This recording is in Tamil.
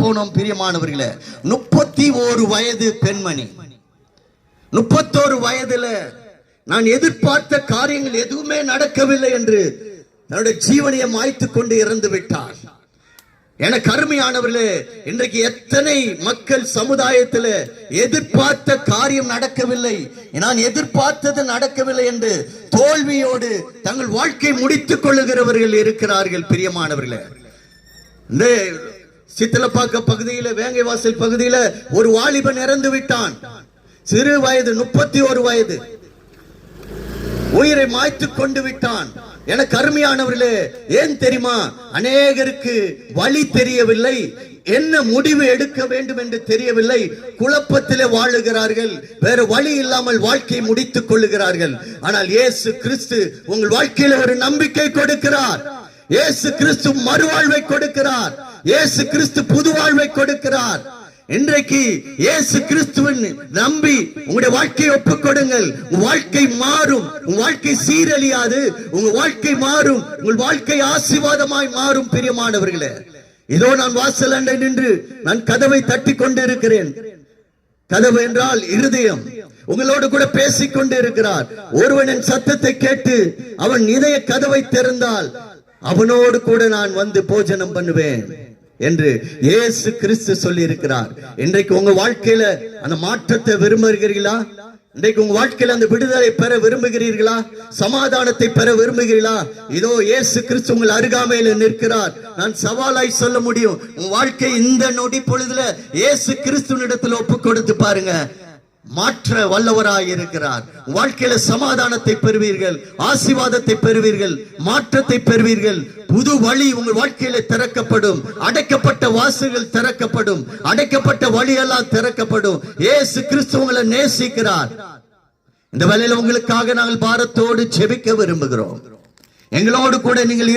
போனோம் பிரியமானவர்களே. 31 வயது பெண்மணி, 31 வயதுல நான் எதிர்பார்த்த காரியங்கள் எதுவுமே நடக்கவில்லை என்று தன்னுடைய ஜீவனையை மாய்த்து கொண்டு இறந்து விட்டார். எனக்கு அருமையானவர்களே, இன்றைக்கு எத்தனை மக்கள் சமுதாயத்தில் எதிர்பார்த்த காரியம் நடக்கவில்லை, நான் எதிர்பார்த்தது நடக்கவில்லை என்று தோல்வியோடு தங்கள் வாழ்க்கை முடித்துக் கொள்ளுகிறவர்கள் இருக்கிறார்கள் பிரியமானவர்களே. இந்த சித்தலப்பாக்க பகுதியில, வேங்கைவாசல் பகுதியில ஒரு வாலிபன் இறந்து விட்டான். சிறு வயது, 31 வயது, உயிரை மாய்த்து கொண்டு விட்டான். எனக்கு அருமையானவர்களே, ஏன் தெரியுமா? அநேகருக்கு வழி தெரியவில்லை, என்ன முடிவு எடுக்க வேண்டும் என்று தெரியவில்லை, குழப்பத்திலே வாழுகிறார்கள், வேற வழி இல்லாமல் வாழ்க்கையை முடித்துக் கொள்ளுகிறார்கள். ஆனால் இயேசு கிறிஸ்து உங்கள் வாழ்க்கையில ஒரு நம்பிக்கை கொடுக்கிறார். இயேசு கிறிஸ்து மறுவாழ்வை கொடுக்கிறார். இயேசு கிறிஸ்து புது வாழ்வை கொடுக்கிறார். இன்றைக்கு இயேசு கிறிஸ்துவின் நம்பி உங்களுடைய வாழ்க்கையை ஒப்புக் கொடுங்கள். உங்க வாழ்க்கை மாறும், உங்க வாழ்க்கை சீரழியாது, உங்க வாழ்க்கை மாறும், உங்கள் வாழ்க்கை ஆசீர்வாதமாய் மாறும் பிரியமானவர்களே. இதோ நான் வாசல் அண்டை நின்று நான் கதவை தட்டி கொண்டு இருக்கிறேன். கதவு என்றால் இருதயம். உங்களோடு கூட பேசிக் கொண்டு இருக்கிறார். ஒருவனின் சத்தத்தை கேட்டு அவன் இதய கதவை திறந்தால் அவனோடு கூட நான் வந்து போஜனம் பண்ணுவேன் என்று இயேசு கிறிஸ்து சொல்லி இருக்கிறார். இன்றைக்கு உங்க வாழ்க்கையில அந்த மாற்றத்தை விரும்புகிறீர்களா? இன்றைக்கு உங்க வாழ்க்கையில அந்த விடுதலை பெற விரும்புகிறீர்களா? சமாதானத்தை பெற விரும்புகிறீர்களா? இதோ இயேசு கிறிஸ்து உங்கள் அருகாமையில் நிற்கிறார். நான் சவாலாய் சொல்ல முடியும், உங்க வாழ்க்கை இந்த நொடி பொழுதுல இயேசு கிறிஸ்துவினிடத்தில் ஒப்பு கொடுத்து பாருங்க, மாற்ற வல்லவராய் இருக்கிறார். வாழ்க்கையில சமாதானத்தை பெறுவீர்கள், ஆசீர்வாதத்தை பெறுவீர்கள், மாற்றத்தை பெறுவீர்கள். புது வழி உங்கள் வாழ்க்கையில திறக்கப்படும். அடைக்கப்பட்ட வாசல்கள் திறக்கப்படும். அடைக்கப்பட்ட வழியெல்லாம் திறக்கப்படும். இயேசு கிறிஸ்து உங்களை நேசிக்கிறார். இந்த வேளையில உங்களுக்காக நாங்கள் பாரத்தோடு ஜெபிக்க விரும்புகிறோம். எங்களோடு கூட நீங்கள்